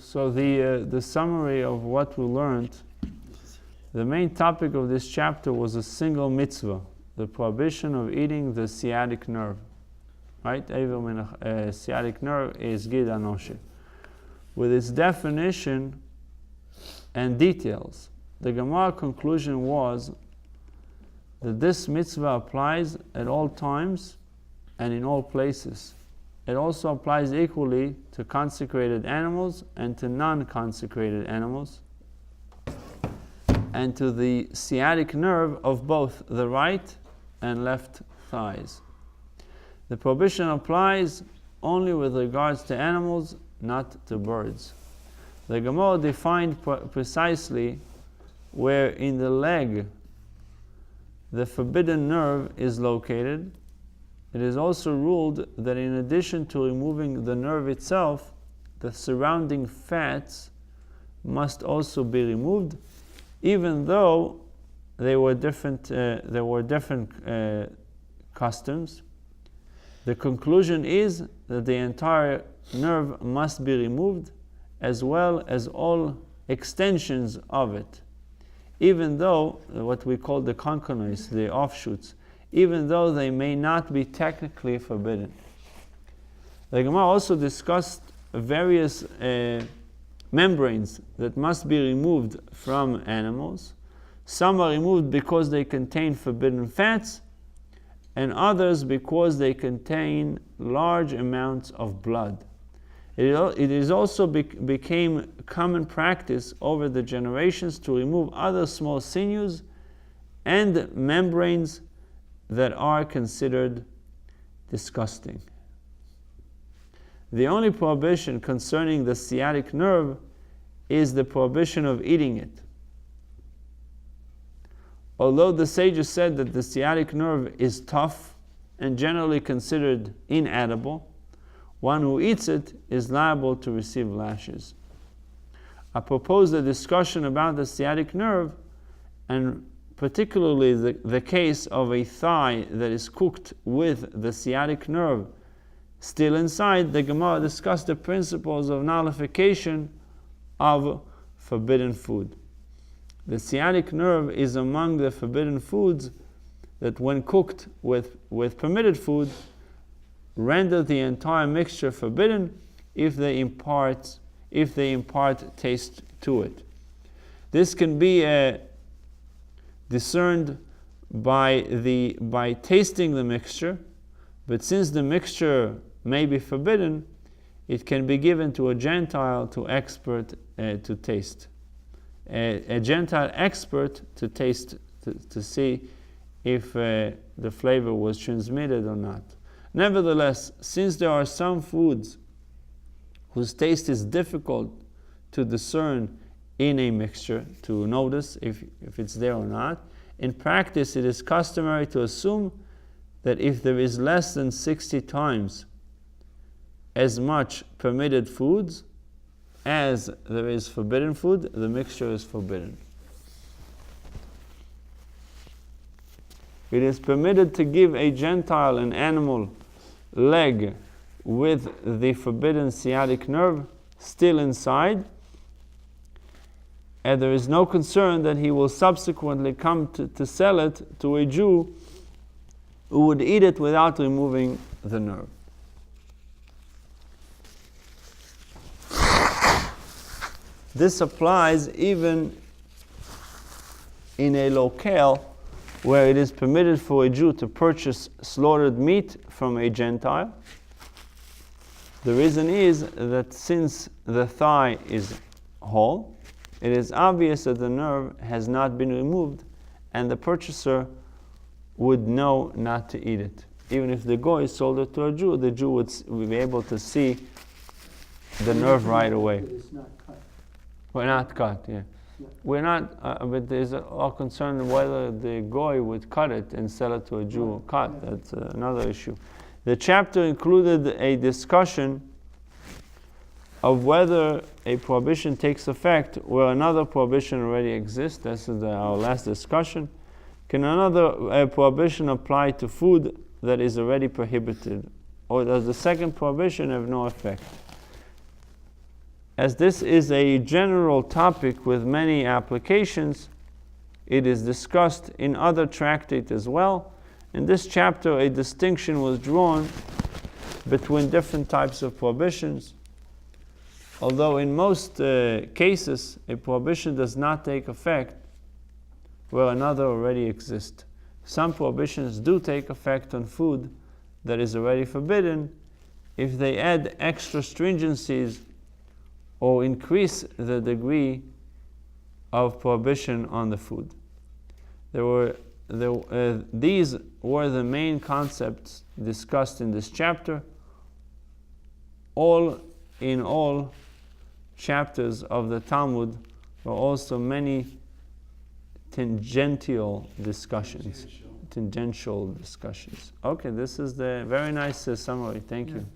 So the summary of what we learned, the main topic of this chapter was a single mitzvah, the prohibition of eating the sciatic nerve. Right? Sciatic nerve is Gid Hanashe. With its definition and details, the Gemara conclusion was that this mitzvah applies at all times and in all places. It also applies equally to consecrated animals and to non-consecrated animals, and to the sciatic nerve of both the right and left thighs. The prohibition applies only with regards to animals, not to birds. The Gemara defined precisely where in the leg the forbidden nerve is located. It is also ruled that in addition to removing the nerve itself, the surrounding fats must also be removed, even though there were different customs. The conclusion is that the entire nerve must be removed, as well as all extensions of it, even though what we call the conchonoids, the offshoots, even though they may not be technically forbidden. The Gemara also discussed various membranes that must be removed from animals. Some are removed because they contain forbidden fats, and others because they contain large amounts of blood. It is also became common practice over the generations to remove other small sinews and membranes that are considered disgusting. The only prohibition concerning the sciatic nerve is the prohibition of eating it. Although the sages said that the sciatic nerve is tough and generally considered inedible, one who eats it is liable to receive lashes. I propose a discussion about the sciatic nerve, and particularly the case of a thigh that is cooked with the sciatic nerve still inside. The Gemara discussed the principles of nullification of forbidden food. The sciatic nerve is among the forbidden foods that, when cooked with permitted food, render the entire mixture forbidden if they impart taste to it. This can be discerned by tasting the mixture, but since the mixture may be forbidden, it can be given to a Gentile to taste. A Gentile expert to taste, to see if the flavor was transmitted or not. Nevertheless, since there are some foods whose taste is difficult to discern in a mixture, to notice if it's there or not, in practice it is customary to assume that if there is less than 60 times as much permitted foods as there is forbidden food, the mixture is forbidden. It is permitted to give a Gentile an animal leg with the forbidden sciatic nerve still inside, and there is no concern that he will subsequently come to sell it to a Jew who would eat it without removing the nerve. This applies even in a locale where it is permitted for a Jew to purchase slaughtered meat from a Gentile. The reason is that since the thigh is whole, it is obvious that the nerve has not been removed, and the purchaser would know not to eat it. Even if the goy sold it to a Jew, the Jew would be able to see the nerve right away. It's not cut. We're not cut, yeah. We're not, but there's all concern whether the goy would cut it and sell it to a Jew cut. That's another issue. The chapter included a discussion of whether a prohibition takes effect where another prohibition already exists. This is our last discussion. Can another prohibition apply to food that is already prohibited? Or does the second prohibition have no effect? As this is a general topic with many applications, it is discussed in other tractates as well. In this chapter, a distinction was drawn between different types of prohibitions. Although in most cases, a prohibition does not take effect where another already exists. Some prohibitions do take effect on food that is already forbidden if they add extra stringencies or increase the degree of prohibition on the food. These were the main concepts discussed in this chapter. In all chapters of the Talmud were also many tangential discussions. Okay, this is the very nice summary. Thank you.